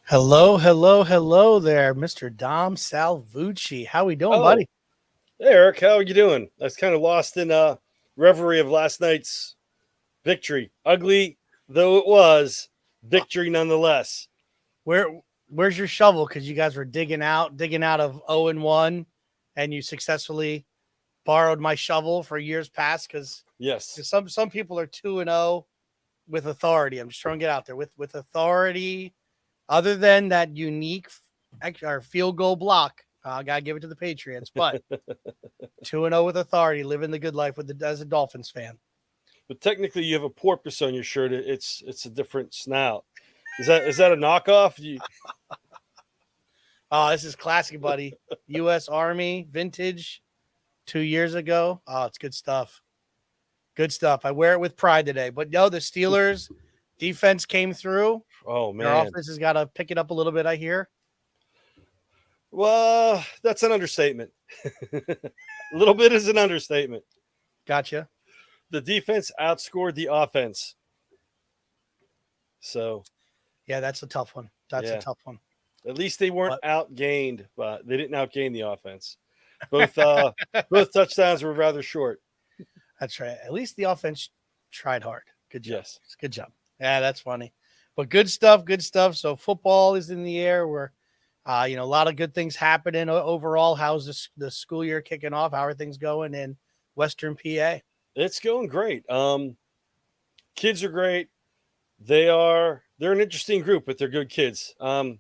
Hello, hello, hello there, Mr. Dom Salvucci. How we doing, Oh, buddy? hey Eric, how are you doing? I was kind of lost in reverie of last night's victory. Ugly though it was, victory nonetheless. Where's your shovel? Because you guys were digging out of 0-1, and you successfully borrowed my shovel for years past. Because Yes. some people are 2-0 with authority. I'm just throwing it out there with authority. Other than that unique or field goal block, I gotta give it to the Patriots. But 2-0 with authority, living the good life as a Dolphins fan. But technically you have a porpoise on your shirt. It's a different snout. Is that a knockoff? Oh, this is classic, buddy. U.S. Army vintage 2 years ago. Oh, it's good stuff. Good stuff. I wear it with pride today. But no, the Steelers defense came through. Oh Their man. offense has got to pick it up a little bit, I hear. Well, that's an understatement. A little bit is an understatement. Gotcha. The defense outscored the offense. So Yeah, that's a tough one. That's a yeah. tough one. At least they weren't But outgained, but they didn't outgain the offense. Both both touchdowns were rather short. that's right. At least the offense tried hard. Good job. Yes. Good job. Yeah, that's funny. But good stuff. Good stuff. So football is in the air. We're a lot of good things happening overall. How's the school year kicking off? How are things going in Western PA? It's going great. Kids are great. They're an interesting group, but they're good kids. Trying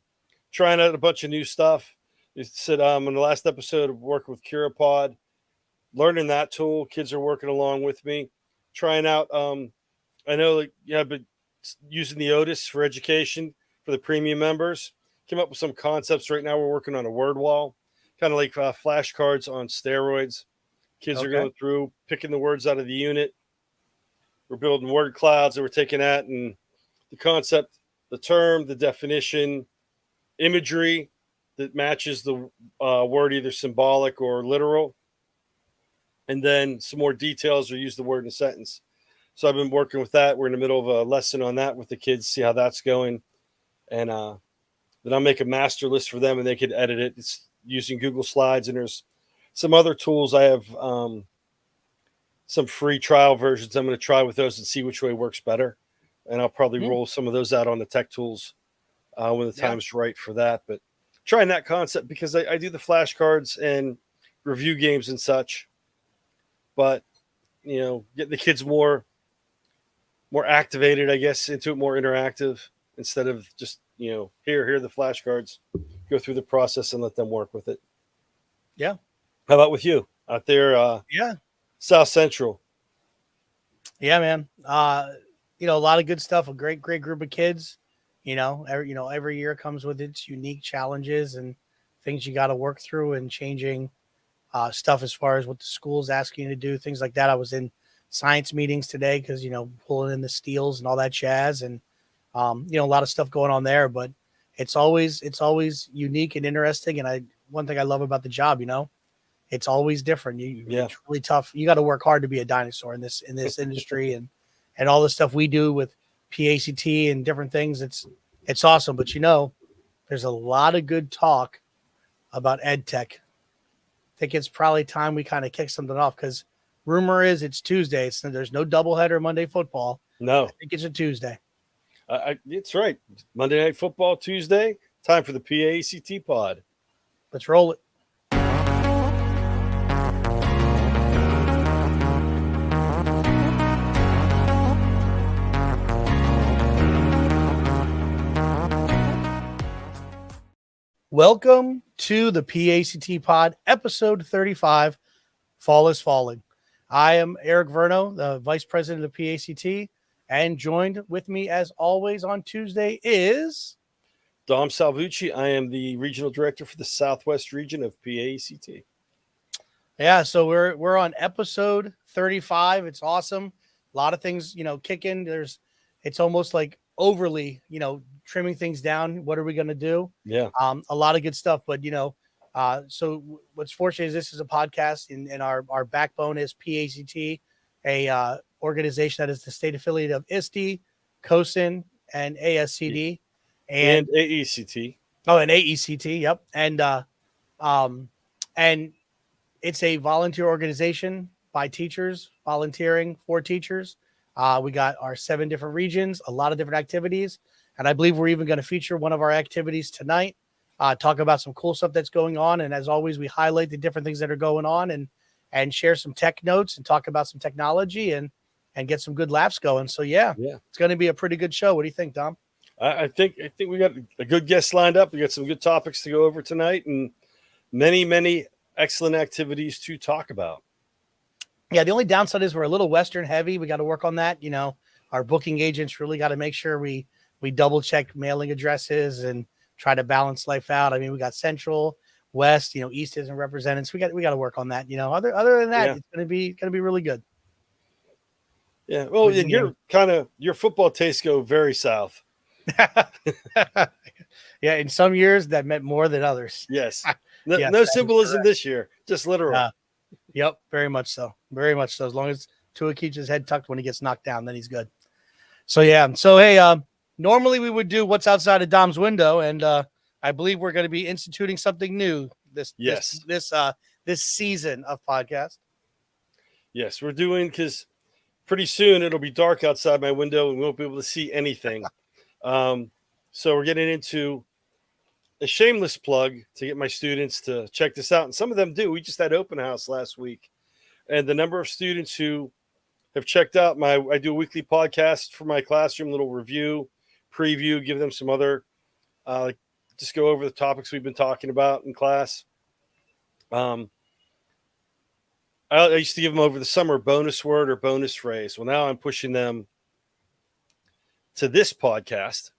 out a bunch of new stuff. You said in the last episode of working with CuraPod, learning that tool. Kids are working along with me, trying out. I know, like, yeah, but using the Otis for education for the premium members. Came up with some concepts. Right now, we're working on a word wall, kind of like flashcards on steroids. Kids are Okay. going through, picking the words out of the unit. We're building word clouds that we're taking at and the concept, the term, the definition, imagery that matches the word, either symbolic or literal, and then some more details or use the word in a sentence. So I've been working with that. We're in the middle of a lesson on that with the kids, see how that's going. And then I'll make a master list for them and they could edit it. It's using Google Slides, and there's some other tools. I have some free trial versions I'm going to try with those and see which way works better. And I'll probably roll some of those out on the tech tools when the time's right for that. But trying that concept because I do the flashcards and review games and such. But, getting the kids more activated, I guess, into it, more interactive instead of just, here are the flashcards, go through the process and let them work with it. Yeah. How about with you out there? Yeah. South Central. Yeah, man. A lot of good stuff. A great group of kids. Every year comes with its unique challenges and things you got to work through and changing stuff as far as what the school's asking you to do, things like that. I was in science meetings today because, pulling in the steels and all that jazz and, a lot of stuff going on there, but it's always unique and interesting. And one thing I love about the job, it's always different. It's really tough. You got to work hard to be a dinosaur in this industry and all the stuff we do with PACT and different things. It's awesome. But there's a lot of good talk about ed tech. I think it's probably time we kind of kick something off because rumor is it's Tuesday. There's no doubleheader Monday football. No, I think it's a Tuesday. It's right. Monday Night Football Tuesday. Time for the PAECT pod. Let's roll it. Welcome to the PACT pod, episode 35, Fall is Falling. I am Eric Verno, the vice president of PACT, and joined with me as always on Tuesday is Dom Salvucci. I am the regional director for the Southwest region of PAECT. Yeah, so we're on episode 35. It's awesome. A lot of things, kicking. It's almost like overly, trimming things down. What are we going to do? Yeah. A lot of good stuff, but so what's fortunate is this is a podcast and our backbone is PACT, a organization that is the state affiliate of ISTE, COSIN, and ASCD. and AECT. and AECT, yep. Um, and it's a volunteer organization by teachers, volunteering for teachers. We got our 7 different regions, a lot of different activities. And I believe we're even going to feature one of our activities tonight, talk about some cool stuff that's going on. And as always, we highlight the different things that are going on and share some tech notes and talk about some technology and get some good laughs going. So, yeah, it's going to be a pretty good show. What do you think, Dom? I think we got a good guest lined up. We got some good topics to go over tonight and many excellent activities to talk about. Yeah, the only downside is we're a little Western heavy. We got to work on that. You know, our booking agents really got to make sure we double check mailing addresses and try to balance life out. I mean, we got Central, West, you know, East isn't represented. So we got to work on that. You know, other than that, it's gonna be really good. Yeah. Well, and your football tastes go very south. Yeah, in some years that meant more than others. Yes. No symbolism this year, just literal. Yep, very much so. Very much so. As long as Tua keeps his head tucked when he gets knocked down, then he's good. So yeah. So hey, normally we would do what's outside of Dom's window, and I believe we're going to be instituting something new this season of podcast. Yes, we're doing, because pretty soon it'll be dark outside my window and we won't be able to see anything. So we're getting into a shameless plug to get my students to check this out. And some of them do. We just had open house last week. And the number of students who have checked out I do a weekly podcast for my classroom, little review, preview, give them some other, just go over the topics we've been talking about in class. I used to give them over the summer bonus word or bonus phrase. Well, now I'm pushing them to this podcast.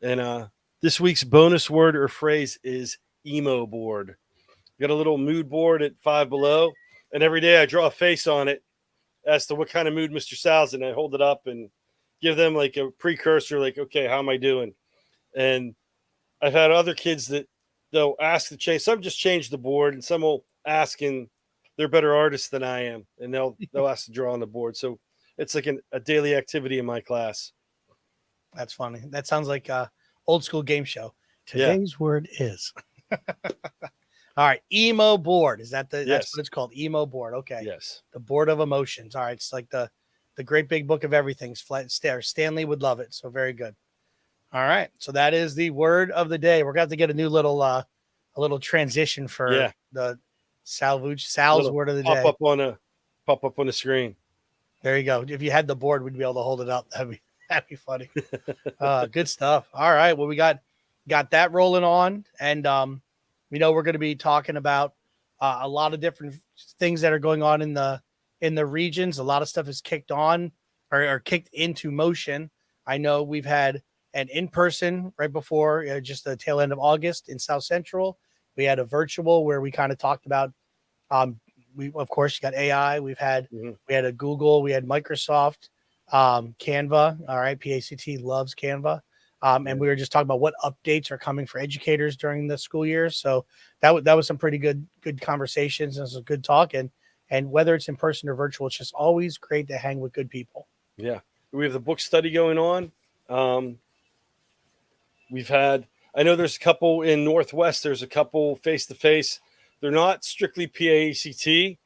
And this week's bonus word or phrase is emo board. Got a little mood board at Five Below, and every day I draw a face on it as to what kind of mood Mr. Sal's in. I hold it up and give them like a precursor, like, okay, how am I doing? And I've had other kids that they'll ask to change. Some just change the board, and some will ask, and they're better artists than I am, and they'll ask to draw on the board. So it's like a daily activity in my class. That's funny. That sounds like a old school game show. Today's word is. All right, emo board. Is that that's what it's called? Emo board. Okay. Yes. The board of emotions. All right. It's like the great big book of everything. Stanley would love it. So very good. All right. So that is the word of the day. We're going to have to get a new little a little transition for the Sal's word of the day. Pop up on the screen. There you go. If you had the board, we'd be able to hold it up. That'd be funny. Good stuff. All right. Well, we got that rolling on, and we're going to be talking about a lot of different things that are going on in the regions. A lot of stuff is kicked on or kicked into motion. I know we've had an in-person right before just the tail end of August in South Central. We had a virtual where we kind of talked about, we of course got AI. We had a Google, we had Microsoft, Canva. All right. PACT loves Canva. And we were just talking about what updates are coming for educators during the school year. So that was some pretty good conversations and some good talk. And whether it's in person or virtual, it's just always great to hang with good people. Yeah. We have the book study going on. I know there's a couple in Northwest. There's a couple face-to-face. They're not strictly PAECT.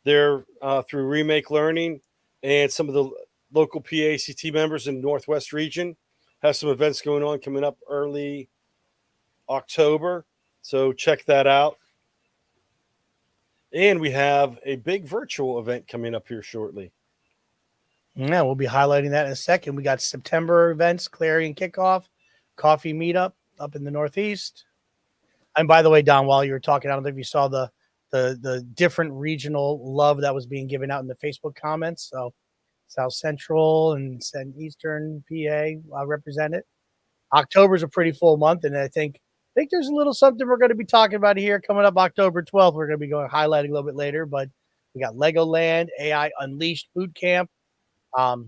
They're through Remake Learning, and some of the local PAECT members in Northwest region have some events going on coming up early October. So check that out. And we have a big virtual event coming up here shortly. Yeah, we'll be highlighting that in a second. We got September events, Clarion Kickoff, Coffee Meetup up in the Northeast. And by the way, Don, while you were talking, I don't know if you saw the different regional love that was being given out in the Facebook comments. So South Central and Eastern PA represented. October's a pretty full month, and I think there's a little something we're going to be talking about here coming up October 12th. We're going to be highlighting a little bit later, but we got Legoland, AI Unleashed Boot Camp. So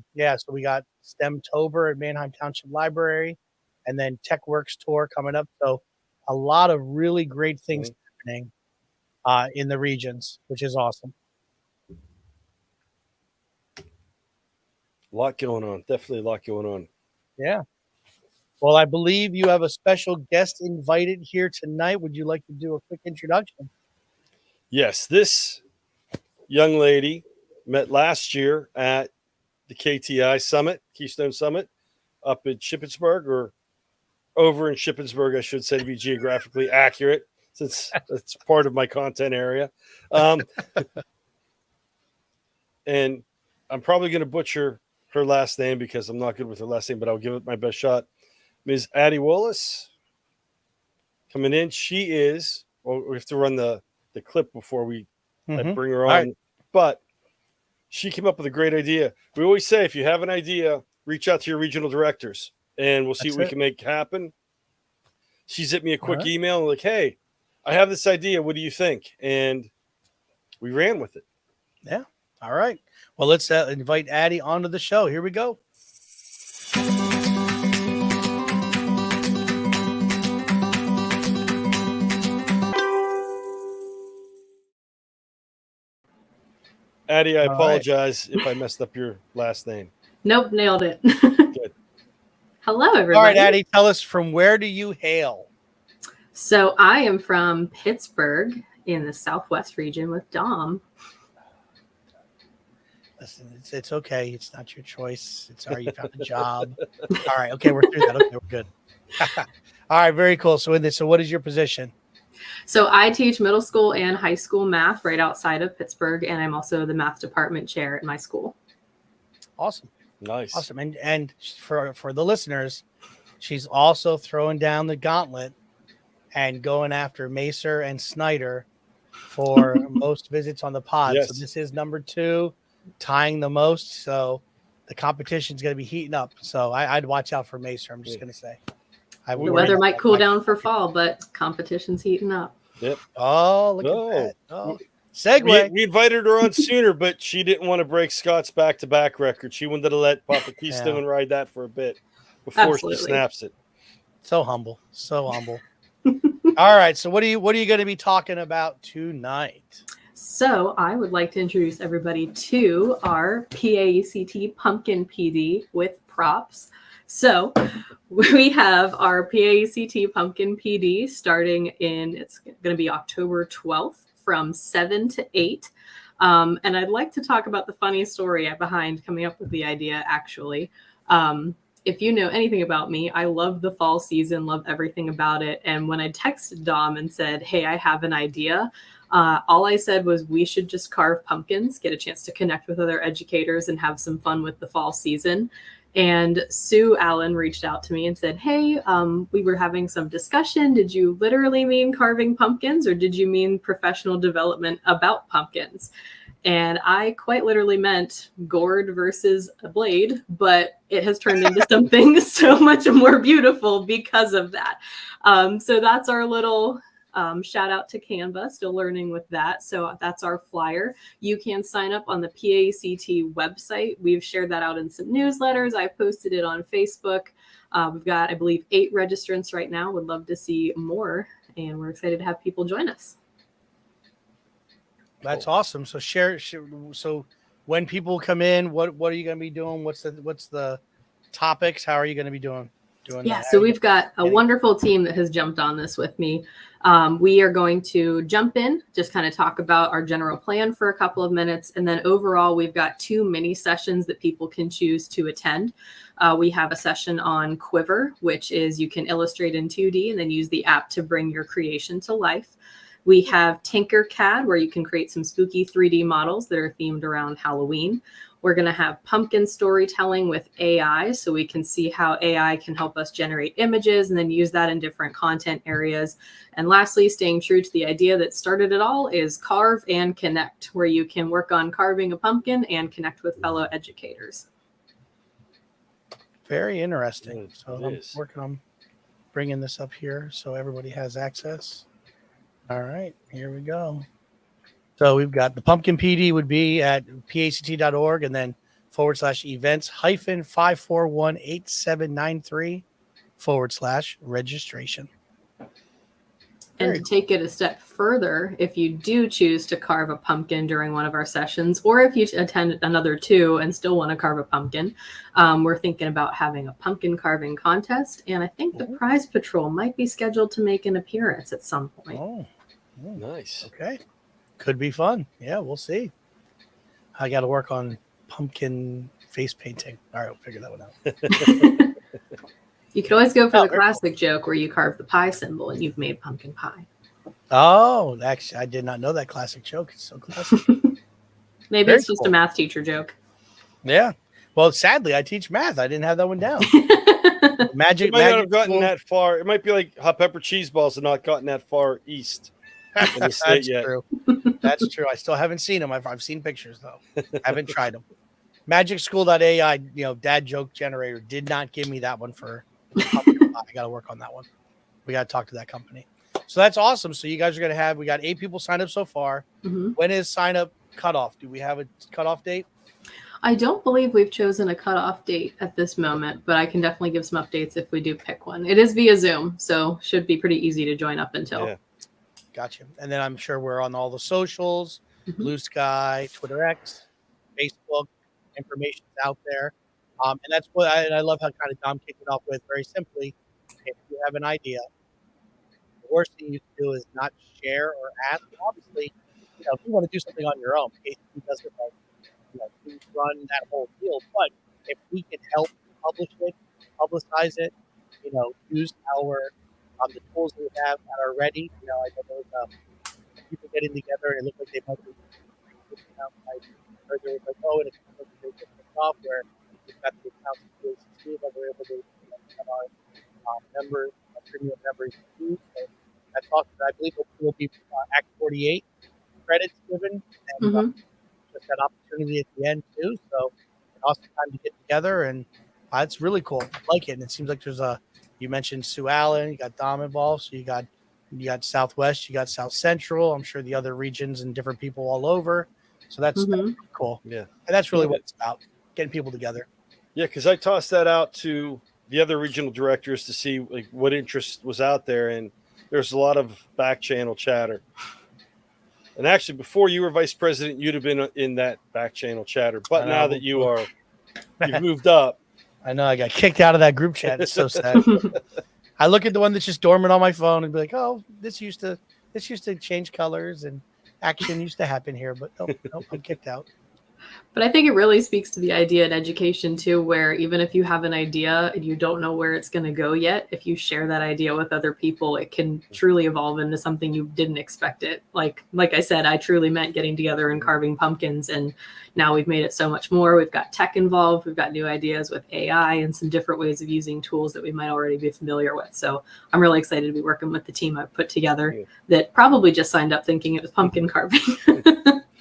we got STEMtober at Manheim Township Library, and then TechWorks Tour coming up. So a lot of really great things happening in the regions, which is awesome. A lot going on. Definitely a lot going on. Yeah. Well, I believe you have a special guest invited here tonight. Would you like to do a quick introduction? Yes, this young lady met last year at the KTI Summit, Keystone Summit, up in Shippensburg, or over in Shippensburg, I should say, to be geographically accurate, since that's part of my content area. And I'm probably going to butcher her last name because I'm not good with her last name, but I'll give it my best shot. Ms. Addie Wallace coming in. She is, well, we have to run the clip before I bring her on. Right. But she came up with a great idea. We always say, if you have an idea, reach out to your regional directors and we'll see what we can make happen. She's hit me a quick email and like, hey, I have this idea. What do you think? And we ran with it. Yeah. All right. Well, let's invite Addie onto the show. Here we go. Addie, I apologize if I messed up your last name. Nope, nailed it. Good. Hello, everybody. All right, Addie, tell us, from where do you hail? So I am from Pittsburgh in the Southwest region with Dom. Listen, it's okay. It's not your choice. It's all right. You found a job. All right. Okay, we're through that. Okay, we're good. All right, very cool. So what is your position? So I teach middle school and high school math right outside of Pittsburgh, and I'm also the math department chair at my school. Awesome. Nice. Awesome. And for the listeners, she's also throwing down the gauntlet and going after Macer and Snyder for most visits on the pod. Yes. So this is number 2, tying the most. So the competition's going to be heating up. So I'd watch out for Macer. I'm just going to say. The weather might cool down for fall, but competition's heating up. Yep. Oh, look at that. Oh. Segue. We invited her on sooner, but she didn't want to break Scott's back-to-back record. She wanted to let Papa Keystone ride that for a bit before she snaps it. So humble. So humble. All right. So what are you going to be talking about tonight? So I would like to introduce everybody to our PAECT Pumpkin PD with props. So we have our PAECT Pumpkin PD starting it's going to be October 12th from 7 to 8. And I'd like to talk about the funny story behind coming up with the idea, actually. If you know anything about me, I love the fall season, love everything about it. And when I texted Dom and said, hey, I have an idea, all I said was we should just carve pumpkins, get a chance to connect with other educators and have some fun with the fall season. And Sue Allen reached out to me and said, hey, we were having some discussion. Did you literally mean carving pumpkins, or did you mean professional development about pumpkins? And I quite literally meant gourd versus a blade, but it has turned into something so much more beautiful because of that. So that's our little shout out to Canva, still learning with that. So that's our flyer. You can sign up on the PAECT website. We've shared that out in some newsletters. I've posted it on Facebook. We've got, I believe, 8 registrants right now. Would love to see more. And we're excited to have people join us. That's awesome. So share. So when people come in, what are you going to be doing? What's the topics? How are you going to be doing that? So we've got a wonderful team that has jumped on this with me. We are going to jump in, just kind of talk about our general plan for a couple of minutes. And then overall, we've got 2 mini sessions that people can choose to attend. We have a session on Quiver, which is you can illustrate in 2D and then use the app to bring your creation to life. We have Tinkercad, where you can create some spooky 3D models that are themed around Halloween. We're going to have pumpkin storytelling with AI, so we can see how AI can help us generate images and then use that in different content areas. And lastly, staying true to the idea that started it all, is Carve and Connect, where you can work on carving a pumpkin and connect with fellow educators. Very interesting. So I'm working on bringing this up here so everybody has access. All right, here we go. So we've got the Pumpkin PD would be at paect.org and then /events-5418793/registration. And to take it a step further, if you do choose to carve a pumpkin during one of our sessions, or if you attend another 2 and still want to carve a pumpkin, we're thinking about having a pumpkin carving contest. And I think the Prize Patrol might be scheduled to make an appearance at some point. Oh, nice. Okay. Could be fun. Yeah, we'll see. I got to work on pumpkin face painting. All right, we'll figure that one out. You could always go for the classic joke where you carve the pie symbol and you've made pumpkin pie. Oh, actually, I did not know that classic joke. It's so classic. Maybe Very it's just cool. a math teacher joke. Yeah. Well, sadly, I teach math. I didn't have that one down. Magic. It might not have gotten that far. It might be like hot pepper cheese balls and not gotten that far east. In the state That's yet. true. That's true. I still haven't seen them. I've seen pictures though. Haven't tried them. MagicSchool.ai, dad joke generator did not give me that one for. I got to work on that one. We got to talk to that company. So that's awesome. So you guys are going to have, we got 8 people signed up so far. Mm-hmm. When is sign up cutoff? Do we have a cutoff date? I don't believe we've chosen a cutoff date at this moment, but I can definitely give some updates if we do pick one. It is via Zoom, so should be pretty easy to join up until. Yeah. Gotcha. And then I'm sure we're on all the socials, Blue Sky, Twitter X, Facebook, information's out there. And that's what I love how kind of Dom kicked it off with very simply. If you have an idea, the worst thing you can do is not share or ask. Obviously, if you want to do something on your own, PAECT doesn't run that whole deal. But if we can help publish it, publicize it, use our the tools that we have that are ready. I know there's people getting together and it looks like they might be. I heard there was and it's the software. We've got the accounts of PAECT that we're able to have our members, our premium members use. So that's awesome. I believe it will be Act 48 credits given and just that opportunity at the end too. So an awesome time to get together and it's really cool. I like it. And it seems like there's you mentioned Sue Allen, you got Dom involved, so you got Southwest, you got South Central. I'm sure the other regions and different people all over. So that's cool. Yeah. And that's really what it's about, getting people together. Yeah, because I tossed that out to the other regional directors to see what interest was out there, and there's a lot of back channel chatter. And actually, before you were vice president, you'd have been in that back channel chatter. But now that you've moved up. I know I got kicked out of that group chat. It's so sad. I look at the one that's just dormant on my phone and be like, oh, this used to change colors and action used to happen here, but nope, I'm kicked out. But I think it really speaks to the idea in education too, where even if you have an idea and you don't know where it's going to go yet, if you share that idea with other people, it can truly evolve into something you didn't expect it. Like I said, I truly meant getting together and carving pumpkins, and now we've made it so much more. We've got tech involved. We've got new ideas with AI and some different ways of using tools that we might already be familiar with. So I'm really excited to be working with the team I've put together that probably just signed up thinking it was pumpkin carving.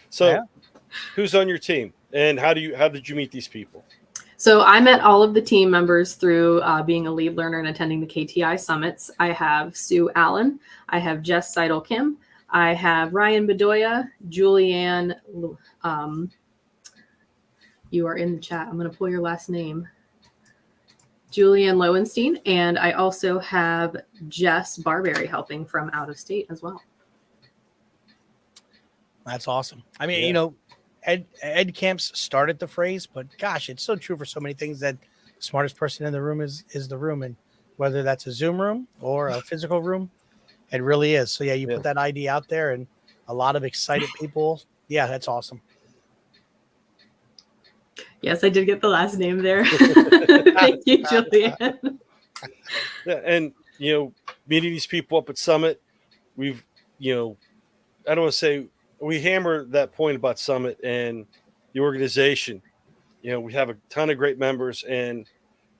So who's on your team? And how did you meet these people? So I met all of the team members through being a lead learner and attending the KTI summits. I have Sue Allen. I have Jess Seidel Kim. I have Ryan Bedoya, Julianne. You are in the chat. I'm going to pull your last name. Julianne Lowenstein. And I also have Jess Barberry helping from out of state as well. That's awesome. I mean, ed camps started the phrase, but gosh, it's so true for so many things that the smartest person in the room is the room. And whether that's a Zoom room or a physical room, it really is. So you put that idea out there and a lot of excited people. Yeah, that's awesome. Yes, I did get the last name there. Thank you, Julianne. Yeah, and meeting these people up at Summit, we've I don't want to say we hammer that point about Summit and the organization. We have a ton of great members, and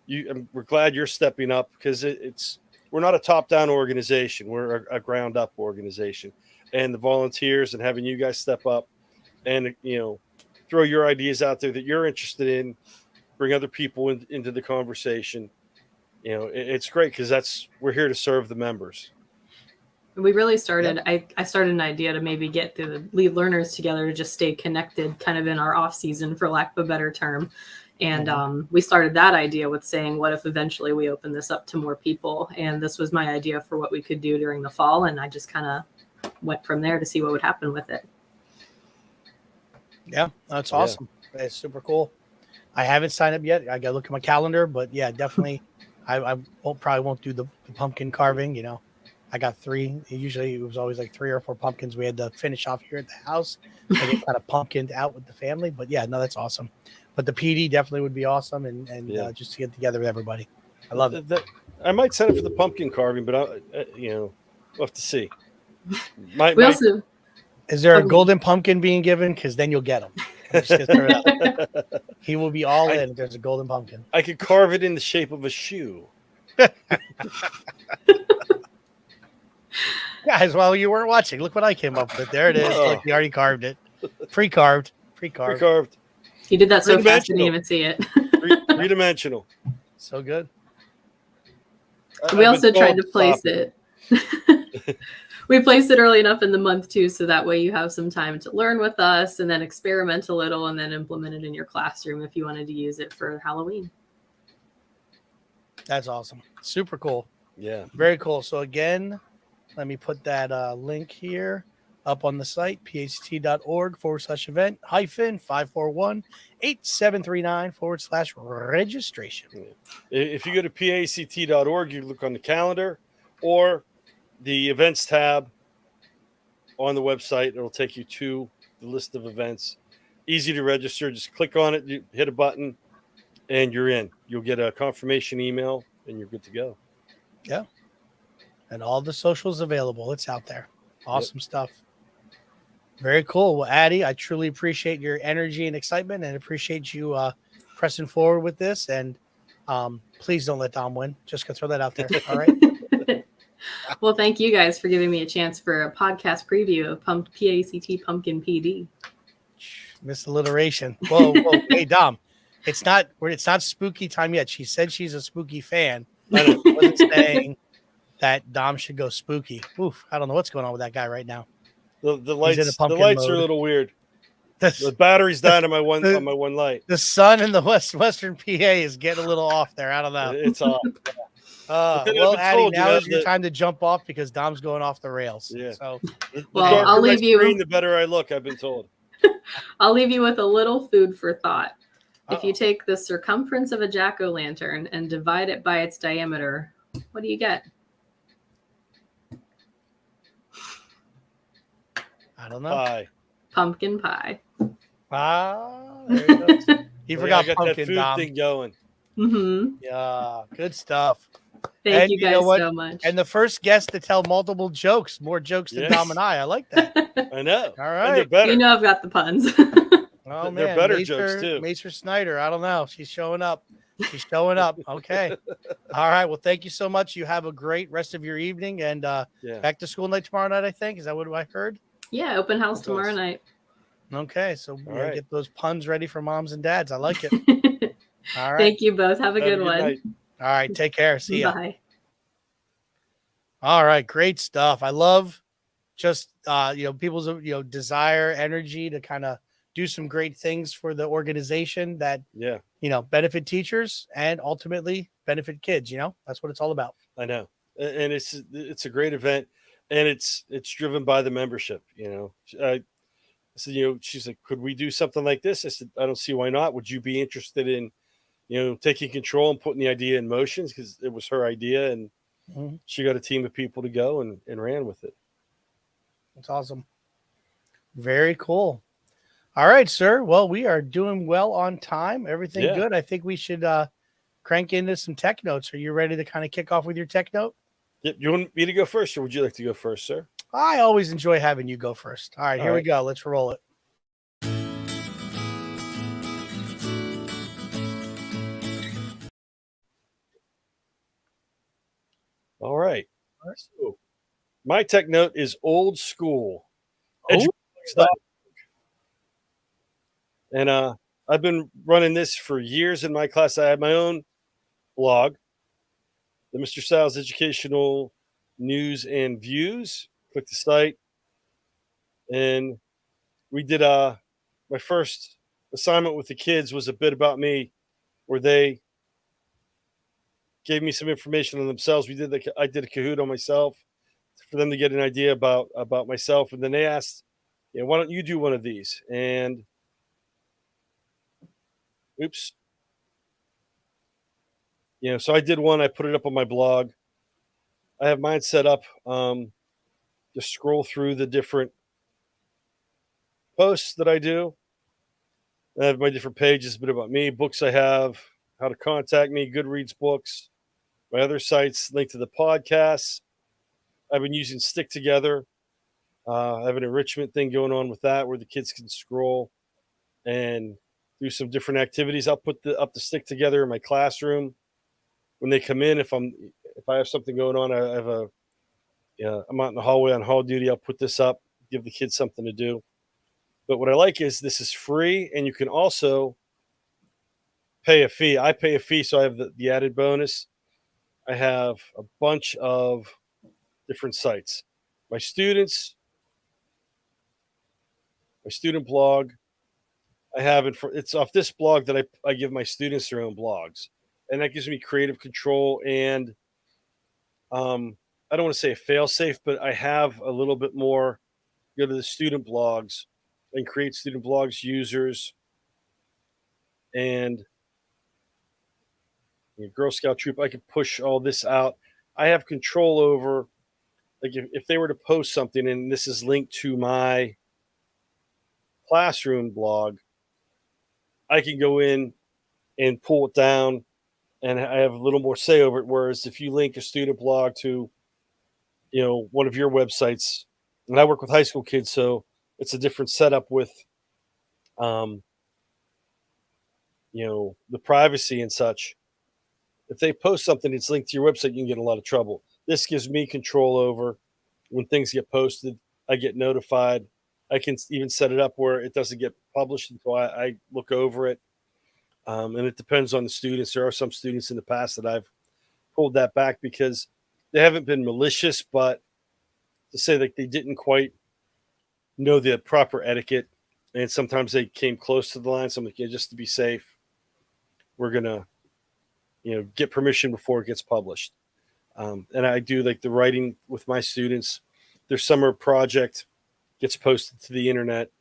we're glad you're stepping up because we're not a top-down organization. We're a ground-up organization, and the volunteers and having you guys step up and throw your ideas out there that you're interested in, bring other people into the conversation. It's great because we're here to serve the members. We really started, I started an idea to maybe get the lead learners together to just stay connected kind of in our off season, for lack of a better term. And we started that idea with saying, what if eventually we open this up to more people? And this was my idea for what we could do during the fall. And I just kind of went from there to see what would happen with it. Yeah, that's awesome. It's super cool. I haven't signed up yet. I got to look at my calendar, but yeah, definitely. I probably won't do the pumpkin carving. You know, I got 3. Usually it was always like 3 or 4 pumpkins we had to finish off here at the house. I get kind of pumpkined out with the family, but yeah, no, that's awesome. But the PD definitely would be awesome, and just to get together with everybody. I love it. I might sign up for the pumpkin carving, but we'll have to see. Also, is there a golden pumpkin being given? Because then you'll get him. He will be all in if there's a golden pumpkin. I could carve it in the shape of a shoe. Guys, while you weren't watching, look what I came up with. There it is. Look, you already carved it. Pre-carved. You did that so fast, I didn't even see it. 3-dimensional. So good. We also tried to place it. We placed it early enough in the month too, so that way you have some time to learn with us and then experiment a little and then implement it in your classroom if you wanted to use it for Halloween. That's awesome. Super cool. Yeah. Very cool. So again, let me put that link here up on the site, paect.org/event -541 8739/registration. If you go to paect.org, you look on the calendar or the events tab on the website. It'll take you to the list of events. Easy to register. Just click on it, you hit a button, and you're in. You'll get a confirmation email, and you're good to go. Yeah. And all the socials available. It's out there. Awesome stuff. Very cool. Well, Addie, I truly appreciate your energy and excitement and appreciate you pressing forward with this. And please don't let Dom win. Just gonna throw that out there. All right. Well, thank you guys for giving me a chance for a podcast preview of PAECT Pumpkin PD. Miss alliteration. Whoa, hey Dom, it's not spooky time yet. She said she's a spooky fan. I wasn't saying that Dom should go spooky. Oof, I don't know what's going on with that guy right now. The lights are a little weird. The battery's dying on my one light. The sun in the western PA is getting a little off there. I don't know. It's off. Well, Addie, now is your time to jump off because Dom's going off the rails. Yeah. So, well, I'll leave you. The better I look, I've been told. I'll leave you with a little food for thought. If you take the circumference of a jack-o'-lantern and divide it by its diameter, what do you get? I don't know. Pie. Pumpkin pie. Ah, there you go. You forgot got pumpkin, that food Dom. thing going. Mm-hmm. Yeah, good stuff. Thank you guys so much. And the first guest to tell multiple jokes, more jokes than Dom and I like that. I know. All right. And they're better. You know I've got the puns. Oh, man. They're better jokes, too. Maester Snyder. I don't know. She's showing up. Okay. All right. Well, thank you so much. You have a great rest of your evening and back to school night tomorrow night, I think. Is that what I heard? Yeah, open house tomorrow night. Okay. So we'll get those puns ready for moms and dads. I like it. All right. Thank you both. Have a good one. Night. All right. Take care. See ya. Bye. All right. Great stuff. I love just, people's, desire, energy to kind of do some great things for the organization that, benefit teachers and ultimately benefit kids. That's what it's all about. I know. And it's a great event and it's driven by the membership. I said, she's like, could we do something like this? I said, I don't see why not. Would you be interested in, taking control and putting the idea in motion? Because it was her idea and she got a team of people to go and ran with it. That's awesome. Very cool. All right, sir. Well, we are doing well on time. Everything good. I think we should crank into some tech notes. Are you ready to kind of kick off with your tech note? Yep. You want me to go first or would you like to go first, sir? I always enjoy having you go first. All right, here we go. Let's roll it. All right. So my tech note is old school. And I've been running this for years in my class. I have my own blog, the Mr. Styles Educational News and Views. Click the site. And we did my first assignment with the kids was a bit about me where they gave me some information on themselves. I did a Kahoot on myself for them to get an idea about myself, and then they asked, why don't you do one of these? And oops, so I did one. I put it up on my blog. I have mine set up. Just scroll through the different posts that I do. I have my different pages, a bit about me, books I have, how to contact me, Goodreads books, my other sites, link to the podcasts. I've been using Stick Together. I have an enrichment thing going on with that where the kids can scroll and do some different activities. I'll put up the Stick Together in my classroom when they come in. If I have something going on, I have I'm out in the hallway on hall duty. I'll put this up, give the kids something to do. But what I like is this is free, and you can also pay a fee. I pay a fee, so I have the added bonus. I have a bunch of different sites. My student blog, I have it it's off this blog that I give my students their own blogs. And that gives me creative control and I don't want to say a fail safe, but I have a little bit more go to the student blogs and create student blogs users and Girl Scout troop. I could push all this out. I have control over, like if they were to post something and this is linked to my classroom blog, I can go in and pull it down and I have a little more say over it. Whereas if you link a student blog to, one of your websites, and I work with high school kids, so it's a different setup with, the privacy and such. If they post something that's linked to your website, you can get in a lot of trouble. This gives me control over when things get posted. I get notified. I can even set it up where it doesn't get published until I look over it. And it depends on the students. There are some students in the past that I've pulled that back because they haven't been malicious, but to say that they didn't quite know the proper etiquette. And sometimes they came close to the line. So I'm like, just to be safe, we're going to, get permission before it gets published. And I do like the writing with my students. Their summer project gets posted to the internet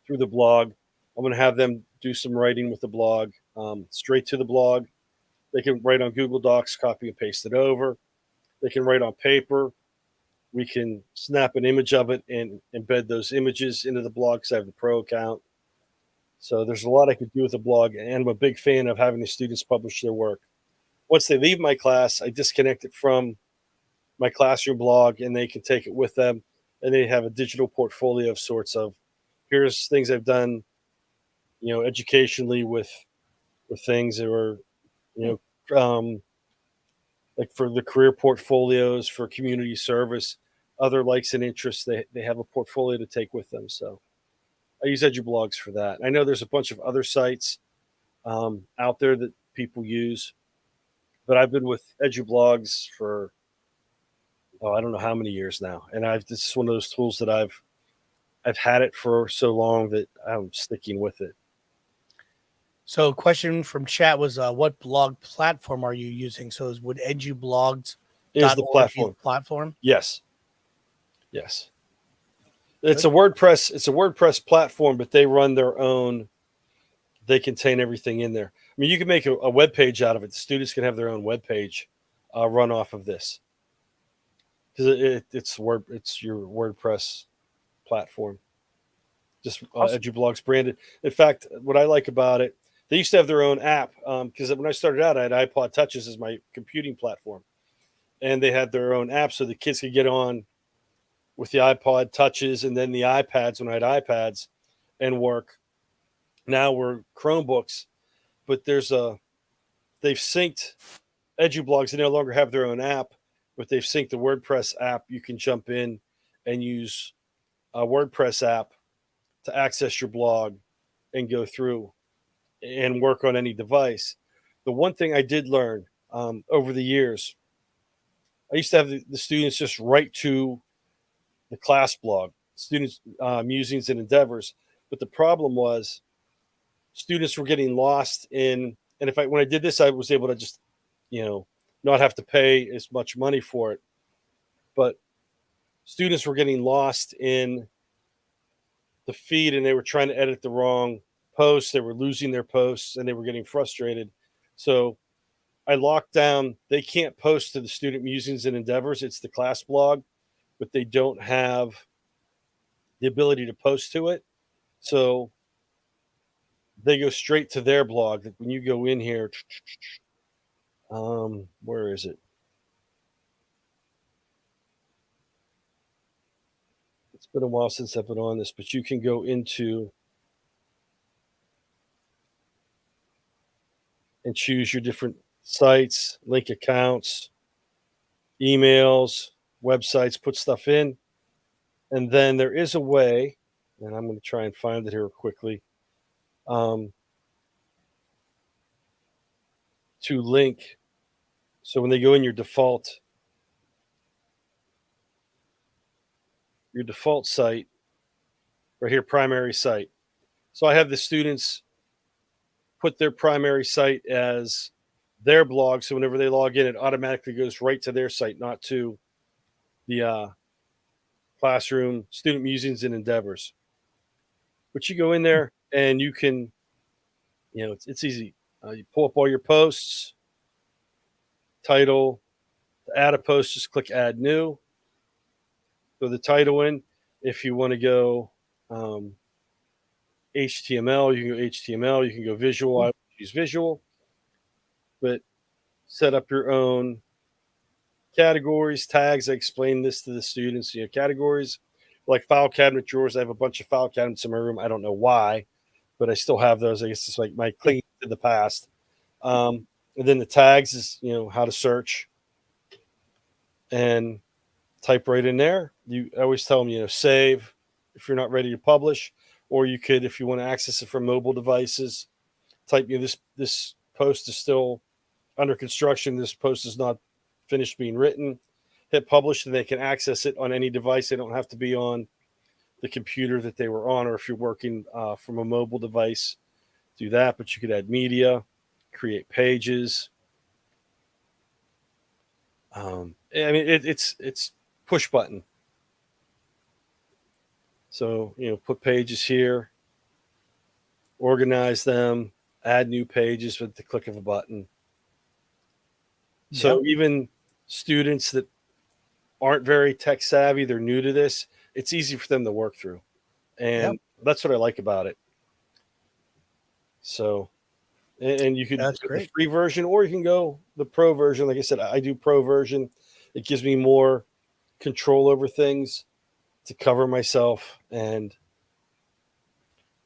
through the blog. I'm going to have them do some writing with the blog, straight to the blog. They can write on Google Docs, copy and paste it over. They can write on paper. We can snap an image of it and embed those images into the blog because I have the pro account. So there's a lot I could do with the blog, and I'm a big fan of having the students publish their work. Once they leave my class, I disconnect it from my classroom blog, and they can take it with them, and they have a digital portfolio of sorts of, here's things I've done, educationally with things that were, like for the career portfolios, for community service, other likes and interests. They have a portfolio to take with them. So I use EduBlogs for that. I know there's a bunch of other sites out there that people use, but I've been with EduBlogs for, I don't know how many years now. And this is one of those tools that I've had it for so long that I'm sticking with it. So, a question from chat was, what blog platform are you using? So, would edublogs.org Is the platform? Platform? Yes. It's a WordPress platform, but they run their own. They contain everything in there. I mean, you can make a web page out of it. The students can have their own web page run off of this because it's your WordPress platform. Just Awesome. EduBlogs branded. In fact, what I like about it, they used to have their own app because when I started out, I had iPod Touches as my computing platform, and they had their own app so the kids could get on with the iPod Touches and then the iPads when I had iPads and work. Now we're Chromebooks, but they've synced EduBlogs. They no longer have their own app, but they've synced the WordPress app. You can jump in and use a WordPress app to access your blog and go through and work on any device. The one thing I did learn over the years, I used to have the students just write to the class blog, students' musings and endeavors. But the problem was students were getting lost in And when I did this, I was able to just, not have to pay as much money for it. But students were getting lost in the feed, and they were trying to edit the wrong posts. They were losing their posts, and they were getting frustrated. So I locked down. They can't post to the student musings and endeavors. It's the class blog, but they don't have the ability to post to it. So they go straight to their blog. When you go in here, where is it? It's been a while since I've been on this, but you can go into and choose your different sites, link accounts, emails, websites, put stuff in. And then there is a way, and I'm going to try and find it here quickly, to link. So when they go in your default site, right here, primary site. So I have the students put their primary site as their blog. So whenever they log in, it automatically goes right to their site, not to the classroom, student musings and endeavors. But you go in there and you can, it's easy. You pull up all your posts, title, to add a post, just click add new. Throw the title in. If you want to go HTML, you can go HTML. You can go visual. I use visual. But set up your own categories, tags. I explain this to the students. Categories like file cabinet drawers. I have a bunch of file cabinets in my room. I don't know why, but I still have those. I guess it's like my clinging to the past. And then the tags is, how to search and type right in there. I always tell them, save if you're not ready to publish, or you could, if you want to access it from mobile devices, type, this post is still under construction. This post is not finished being written. Hit publish, and they can access it on any device. They don't have to be on the computer that they were on, or if you're working from a mobile device, do that. But you could add media, create pages. It's push button. So, put pages here, organize them, add new pages with the click of a button. So even students that aren't very tech savvy, they're new to this, it's easy for them to work through. And that's what I like about it. So, and you could do the free version, or you can go the pro version. Like I said, I do pro version. It gives me more control over things to cover myself and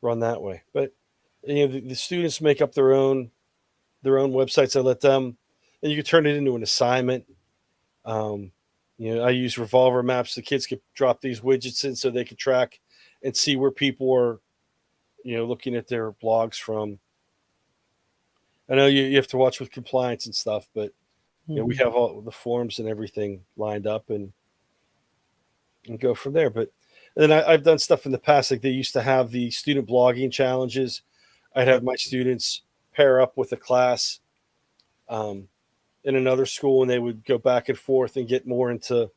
run that way. But the students make up their own websites. I let them, and you can turn it into an assignment. I use revolver maps. The kids could drop these widgets in so they could track and see where people are, looking at their blogs from. I know you have to watch with compliance and stuff, but we have all the forms and everything lined up and go from there. But then I've done stuff in the past. Like they used to have the student blogging challenges. I'd have my students pair up with a class in another school, and they would go back and forth and get more into,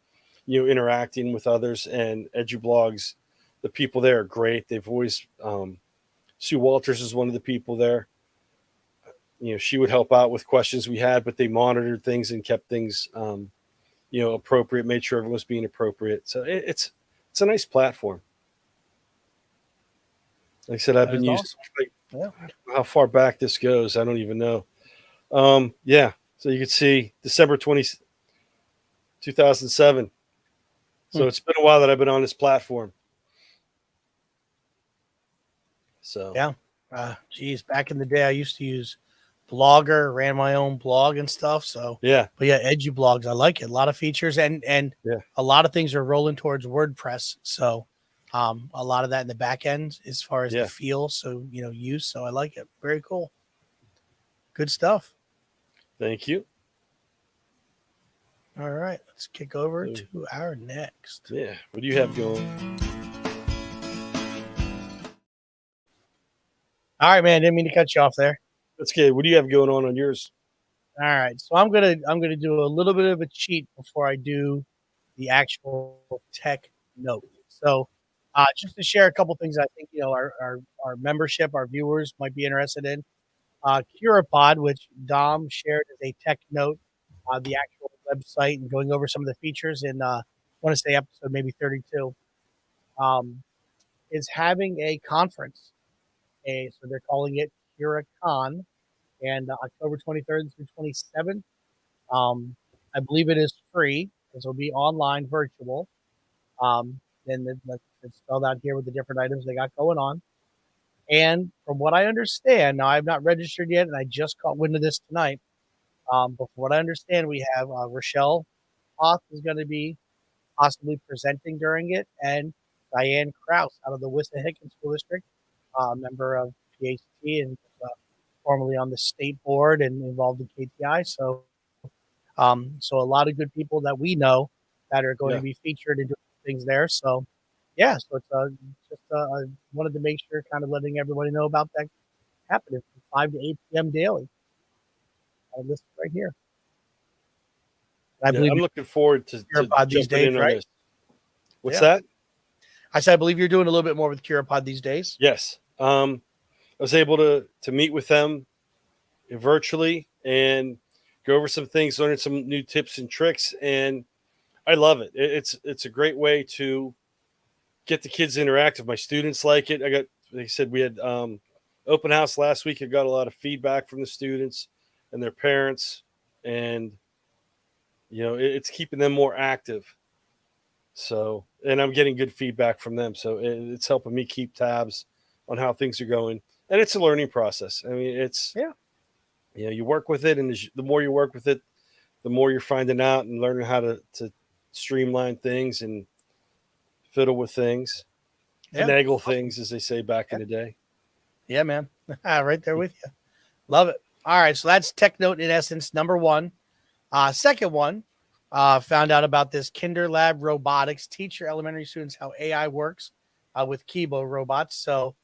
interacting with others. And EduBlogs, the people there are great. They've always, Sue Walters is one of the people there. She would help out with questions we had, but they monitored things and kept things, appropriate, made sure everyone was being appropriate. So it's a nice platform. Like I said, I've been using how far back this goes. I don't even know. So you can see December 20, 2007. So it's been a while that I've been on this platform. So back in the day, I used to use Blogger, ran my own blog and stuff. So EduBlogs, I like it. A lot of features and a lot of things are rolling towards WordPress. So a lot of that in the back end as far as the feel. So use. So I like it. Very cool. Good stuff. Thank you. All right, let's kick over to our next. Yeah, what do you have going? All right, man. Didn't mean to cut you off there. That's good. What do you have going on yours? All right, so I'm gonna do a little bit of a cheat before I do the actual tech note. So, just to share a couple things, I think our membership, our viewers might be interested in. Curapod, which Dom shared as a tech note, the actual website and going over some of the features in I want to say episode maybe 32, um, is having a conference. So they're calling it CuraCon, and October 23rd through 27th. Um, I believe it is free. This will be online, virtual. And it's spelled out here with the different items they got going on. And from what I understand, now I've not registered yet, and I just caught wind of this tonight. But from what I understand, we have Rochelle Hoth is going to be possibly presenting during it, and Diane Kraus out of the Wissahickon School District, member of PAECT and formerly on the state board and involved in KTI. So a lot of good people that we know that are going to Yeah. be featured and doing things there. So yeah, so it's just wanted to make sure, kind of letting everybody know about that happening from 5 to 8 p.m. daily. I listed right here. I Yeah, believe I'm looking forward to Curapod these jumping days, in on right? this. What's Yeah. that? I said I believe you're doing a little bit more with Curapod these days. Yes. I was able to meet with them virtually and go over some things, learning some new tips and tricks, and I love it. It's a great way to get the kids interactive. My students like it. Like I said, we had open house last week. I got a lot of feedback from the students and their parents, and it's keeping them more active. So, and I'm getting good feedback from them. So it's helping me keep tabs on how things are going. And it's a learning process. I mean, Yeah. you work with it, and the more you work with it, the more you're finding out and learning how to streamline things and fiddle with things, Yeah. finagle Awesome. things, as they say back Yeah. in the day. Yeah, man. Right there with you. Love it. All right. So that's tech note in essence, number one. Second one, found out about this Kinder Lab Robotics. Teach your elementary students how AI works with Kibo robots. So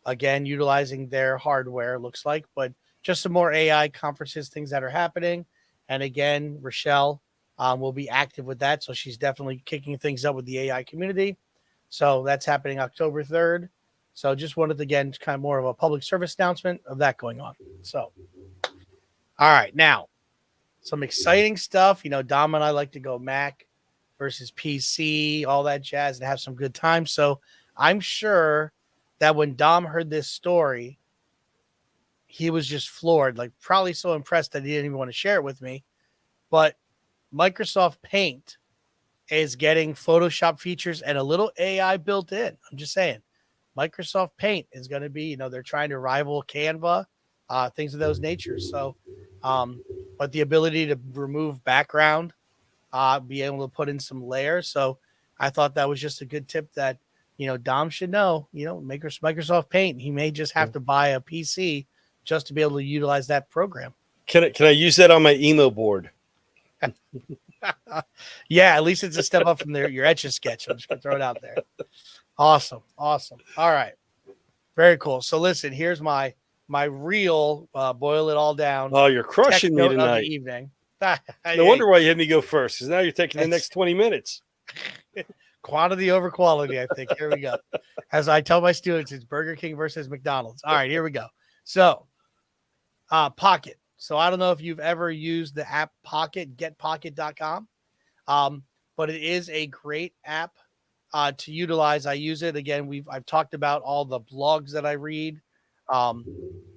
again, utilizing their hardware, looks like, but just some more AI conferences, things that are happening. And again, Rochelle will be active with that. So she's definitely kicking things up with the AI community. So that's happening October 3rd. So just wanted to, again, kind of more of a public service announcement of that going on. So, all right, now some exciting stuff. Dom and I like to go Mac versus PC, all that jazz, and have some good time. So I'm sure that when Dom heard this story, he was just floored, like probably so impressed that he didn't even want to share it with me. But Microsoft Paint is getting Photoshop features and a little AI built in. I'm just saying, Microsoft Paint is going to be, they're trying to rival Canva, things of those natures. So, but the ability to remove background, be able to put in some layers. So I thought that was just a good tip that, Dom should know, Microsoft Paint, he may just have to buy a PC just to be able to utilize that program. Can I use that on my emo board? Yeah, at least it's a step up from your Etch a Sketch. I'm just gonna throw it out there. Awesome. All right, very cool. So listen, here's my real boil it all down Oh, you're tech crushing me note of the tonight. evening. No wonder why you had me go first, because now you're taking the It's next 20 minutes. quantity over quality, I think. Here we go. As I tell my students, it's Burger King versus McDonald's. All right, here we go. So, Pocket. So I don't know if you've ever used the app Pocket, getpocket.com. But it is a great app to utilize. I use it again. I've talked about all the blogs that I read, um,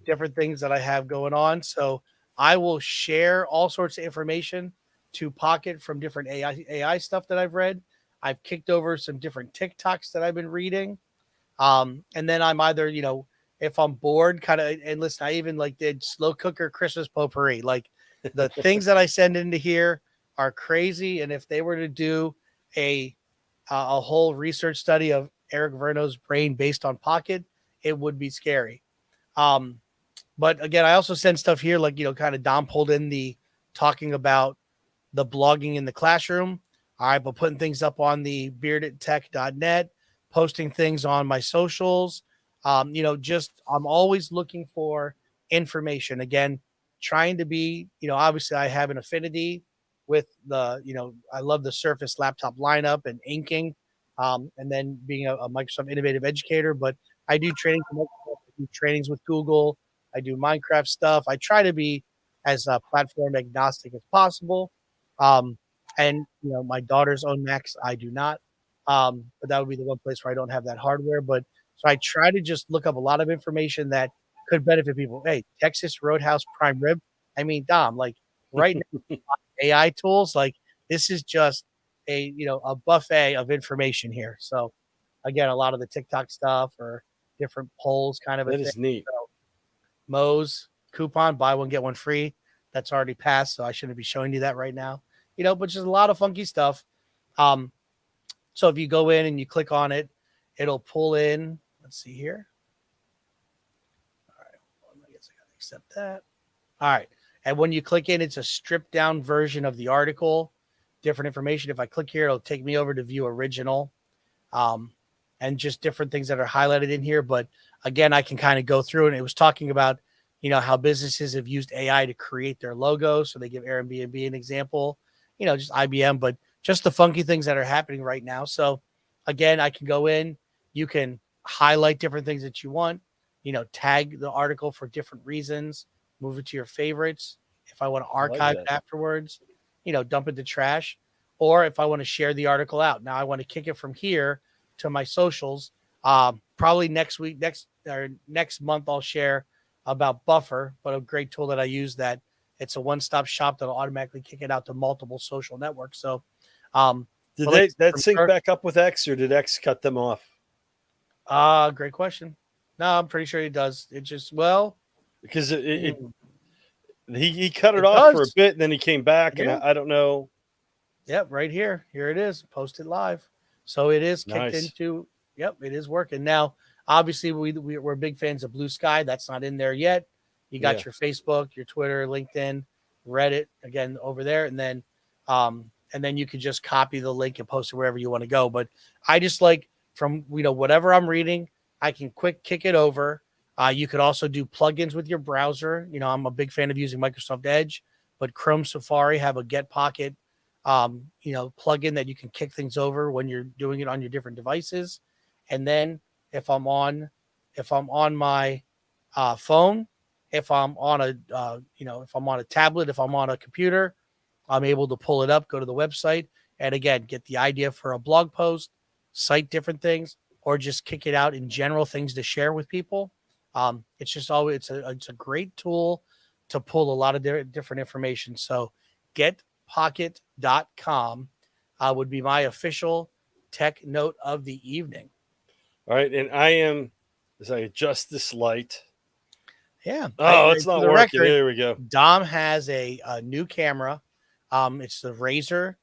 different things that I have going on. So I will share all sorts of information to Pocket from different AI stuff that I've read. I've kicked over some different TikToks that I've been reading. And then I'm either, if I'm bored, kind of, and listen, I even like did slow cooker Christmas potpourri. Like the things that I send into here are crazy. And if they were to do a whole research study of Eric Verno's brain based on Pocket, it would be scary. Um, but again, I also send stuff here, like, kind of Dom pulled in the talking about the blogging in the classroom. All right, but putting things up on the beardedtech.net, posting things on my socials. Just I'm always looking for information. Again, trying to be, obviously I have an affinity with I love the Surface laptop lineup and inking, and then being a Microsoft Innovative Educator. But I do training for Microsoft, I do trainings with Google, I do Minecraft stuff. I try to be as platform agnostic as possible. Um, and my daughters own Macs, I do not. But that would be the one place where I don't have that hardware. But so I try to just look up a lot of information that could benefit people. Hey, Texas Roadhouse prime rib. I mean, Dom, like right now, AI tools, like this is just a buffet of information here. So again, a lot of the TikTok stuff or different polls kind of a That thing. is neat. So Moe's coupon, buy one, get one free. That's already passed. So I shouldn't be showing you that right now, but just a lot of funky stuff. Um, so if you go in and you click on it, it'll pull in, let's see here. All right. Well, I guess I got to accept that. All right. And when you click in, it's a stripped down version of the article, different information. If I click here, it'll take me over to view original, and just different things that are highlighted in here. But again, I can kind of go through, and it was talking about, how businesses have used AI to create their logos. So they give Airbnb an example, just IBM, but just the funky things that are happening right now. So again, I can go in, you can highlight different things that you want, tag the article for different reasons, move it to your favorites. If I want to archive it afterwards, dump it to trash. Or if I want to share the article out. Now I want to kick it from here to my socials. Probably next month, I'll share about Buffer, but a great tool that I use that it's a one-stop shop that'll automatically kick it out to multiple social networks. So, did that sync back up with X, or did X cut them off? Great question. No, I'm pretty sure he does. It just, because he cut it off for a bit, and then he came back, and I don't know. Yep, right here. Here it is, posted live. So it is kicked into. Yep, it is working now. Obviously, we're big fans of Blue Sky. That's not in there yet. You got your Facebook, your Twitter, LinkedIn, Reddit again over there, and then you could just copy the link and post it wherever you want to go. But I just like from whatever I'm reading, I can quick kick it over. You could also do plugins with your browser. I'm a big fan of using Microsoft Edge, but Chrome Safari have a Get Pocket, plugin that you can kick things over when you're doing it on your different devices. And then if I'm on my phone, if I'm on a tablet, if I'm on a computer, I'm able to pull it up, go to the website, and again, get the idea for a blog post, cite different things, or just kick it out in general things to share with people. It's just always, it's a great tool to pull a lot of different information. So getpocket.com would be my official tech note of the evening. All right. And as I adjust this light. Yeah. It's not working. There we go. Dom has a new camera. It's the Razer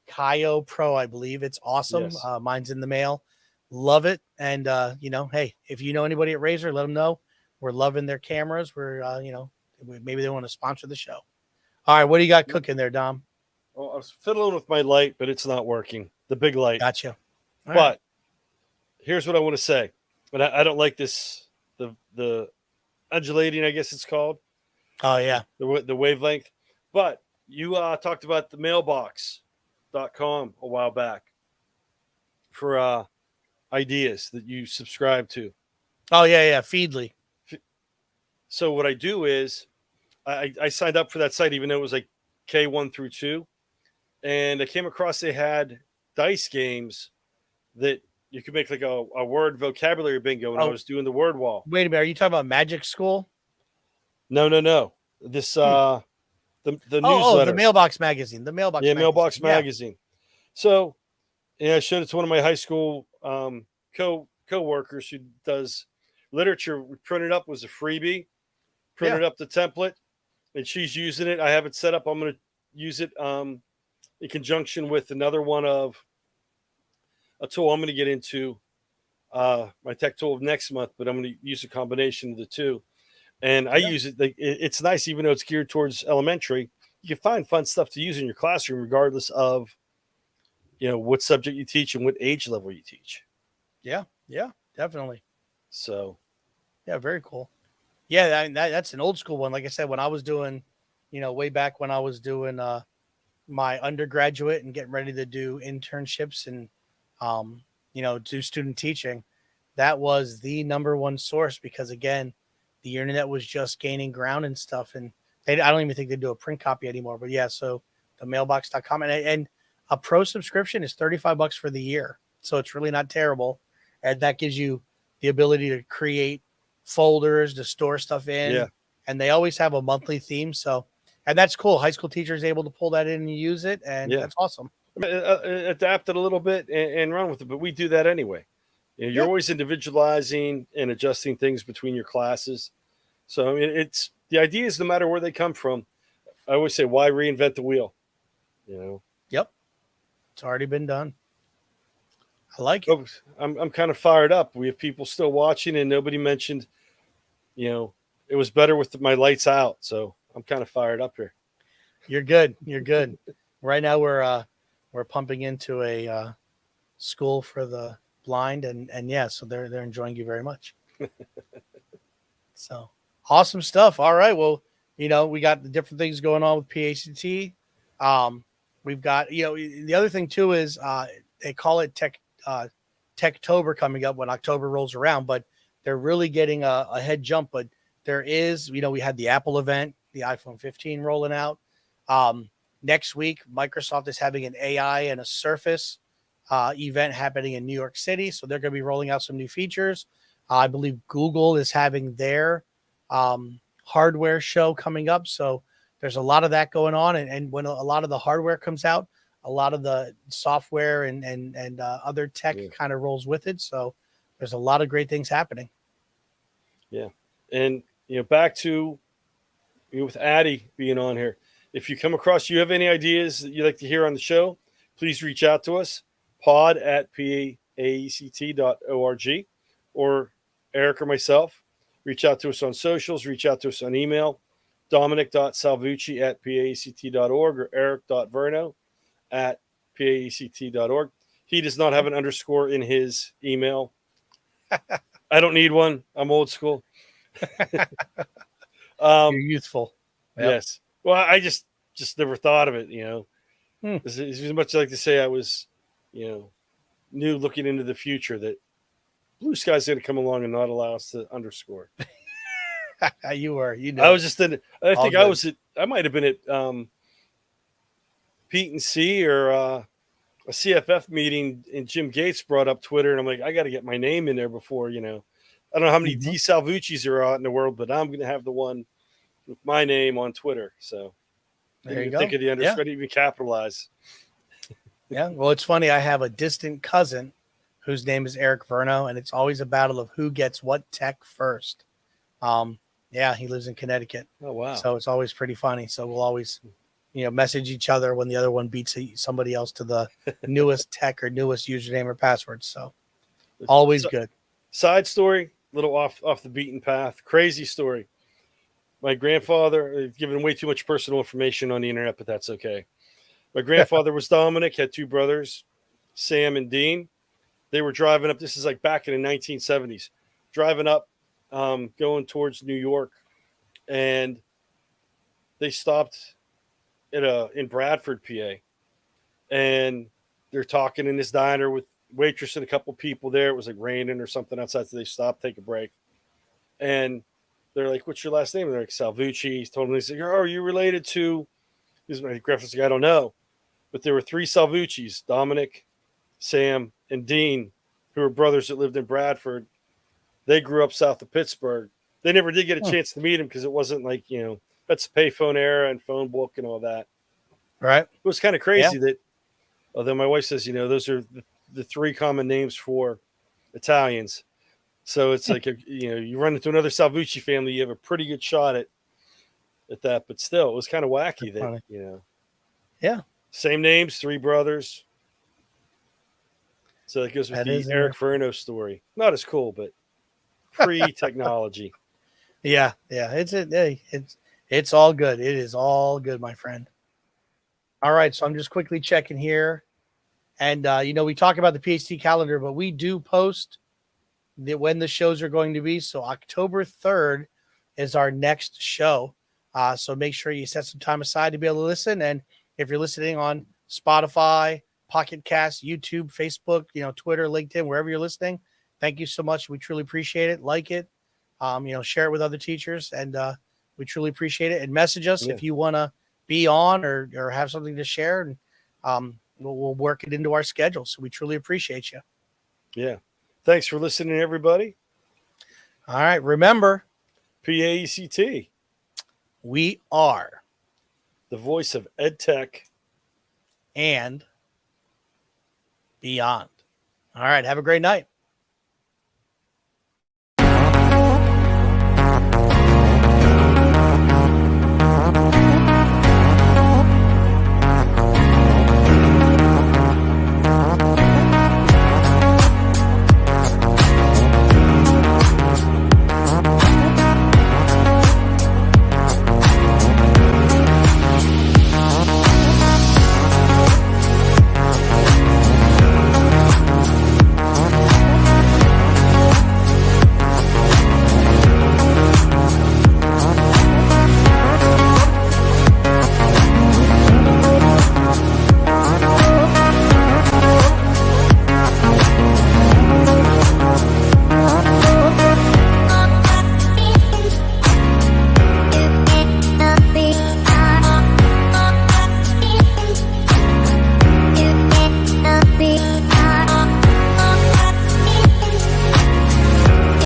Kaio Pro, I believe. It's awesome. Yes. Mine's in the mail. Love it. And, hey, if you know anybody at Razer, let them know. We're loving their cameras. We're, maybe they want to sponsor the show. All right. What do you got cooking there, Dom? Well, I was fiddling with my light, but it's not working. The big light. Gotcha. All but right. Here's what I want to say. But I don't like this, the undulating, I guess it's called. Oh, yeah. The wavelength. But you talked about the mailbox.com a while back for ideas that you subscribe to. Oh, yeah. Feedly. So what I do is I signed up for that site, even though it was like K1 through 2. And I came across they had dice games that you could make like a word vocabulary bingo, and I was doing the word wall. Wait a minute. Are you talking about Magic School? No. This the newsletter. Oh, the Mailbox Magazine. The Mailbox Magazine. Mailbox Magazine. So I showed it to one of my high school co-workers who does literature. We printed up was a freebie, printed up the template, and she's using it. I have it set up. I'm going to use it in conjunction with another one of a tool I'm going to get into, my tech tool of next month, but I'm going to use a combination of the two. And I use it. It's nice, even though it's geared towards elementary. You can find fun stuff to use in your classroom, regardless of, what subject you teach and what age level you teach. Yeah, definitely. So, yeah, very cool. Yeah, that's an old school one. Like I said, when I was doing, way back when I was doing my undergraduate and getting ready to do internships and, um, do student teaching, that was the number one source because again, the internet was just gaining ground and stuff. And I don't even think they do a print copy anymore. But yeah, so the mailbox.com and a pro subscription is $35 for the year. So it's really not terrible. And that gives you the ability to create folders to store stuff Yeah. in. And they always have a monthly theme. So, and that's cool. High school teachers able to pull that in and use it. And Yeah. that's awesome. Adapt it a little bit and run with it, but we do that anyway. You're Yeah. always individualizing and adjusting things between your classes. So I mean, it's the idea is no matter where they come from. I always say, why reinvent the wheel? Yep. It's already been done. I like it. Oh, I'm kind of fired up. We have people still watching, and nobody mentioned, it was better with my lights out. So I'm kind of fired up here. You're good. You're good. Right now we're pumping into a school for the blind and yeah, so they're enjoying you very much. So awesome stuff. All right. Well, we got the different things going on with PACT. We've got, the other thing too is they call it Techtober coming up when October rolls around, but they're really getting a head jump. But there is, we had the Apple event, the iPhone 15 rolling out. Next week, Microsoft is having an AI and a Surface event happening in New York City. So they're going to be rolling out some new features. I believe Google is having their hardware show coming up. So there's a lot of that going on. And when a lot of the hardware comes out, a lot of the software and other tech kind of rolls with it. So there's a lot of great things happening. Yeah. And, back to with Addie being on here. If you come across, you have any ideas that you'd like to hear on the show, please reach out to us, pod@paect.org, or Eric or myself. Reach out to us on socials, reach out to us on email, dominic.salvucci@paect.org or eric.verno@paect.org. He does not have an underscore in his email. I don't need one. I'm old school. You're youthful. Yep. Yes. Well, I just never thought of it, As much as I like to say I was, new looking into the future, that Blue Sky's going to come along and not allow us to underscore. You were, I was just in, I think I was I might have been at Pete and C or a CFF meeting, and Jim Gates brought up Twitter, and I'm like, I got to get my name in there before, I don't know how many D Salvucci's are out in the world, but I'm going to have the one with my name on Twitter. So there you go. Think of the underscore, I didn't even capitalize. Yeah. Well, it's funny. I have a distant cousin whose name is Eric Verno, and it's always a battle of who gets what tech first. Yeah, he lives in Connecticut. Oh, wow. So it's always pretty funny. So we'll always, message each other when the other one beats somebody else to the newest tech or newest username or password. So always good. Side story, little off the beaten path. Crazy story. My grandfather, giving way too much personal information on the internet, but that's okay. My grandfather was Dominic, had two brothers, Sam and Dean. They were driving up. This is like back in the 1970s, driving up, going towards New York, and they stopped in Bradford, PA, and they're talking in this diner with waitress and a couple people there. It was like raining or something outside, so they stopped, take a break, and they're like, "What's your last name?" And they're like, "Salvucci." He's told me, he's like, "Oh, are you related to?" My grandfather's like, "I don't know," but there were three Salvucci's: Dominic, Sam, and Dean, who were brothers that lived in Bradford. They grew up south of Pittsburgh. They never did get a chance to meet him because it wasn't like, that's the payphone era and phone book and all that. Right. It was kind of crazy that, although my wife says, those are the three common names for Italians. So it's like, you run into another Salvucci family, you have a pretty good shot at that. But still, it was kind of wacky that, Yeah. Same names, three brothers. So that goes with the Eric Verno story. Not as cool, but pre-technology. Yeah. It's all good. It is all good, my friend. All right. So I'm just quickly checking here. And, we talk about the PhD calendar, but we do post when the shows are going to be. So October 3rd, is our next show. So make sure you set some time aside to be able to listen. And if you're listening on Spotify, Pocket Cast, YouTube, Facebook, Twitter, LinkedIn, wherever you're listening, thank you so much. We truly appreciate it. Like it, share it with other teachers, and we truly appreciate it. And message us if you want to be on or have something to share, and we'll work it into our schedule. So we truly appreciate you. Yeah. Thanks for listening, everybody. All right. Remember, PAECT, we are the voice of EdTech and beyond. All right. Have a great night.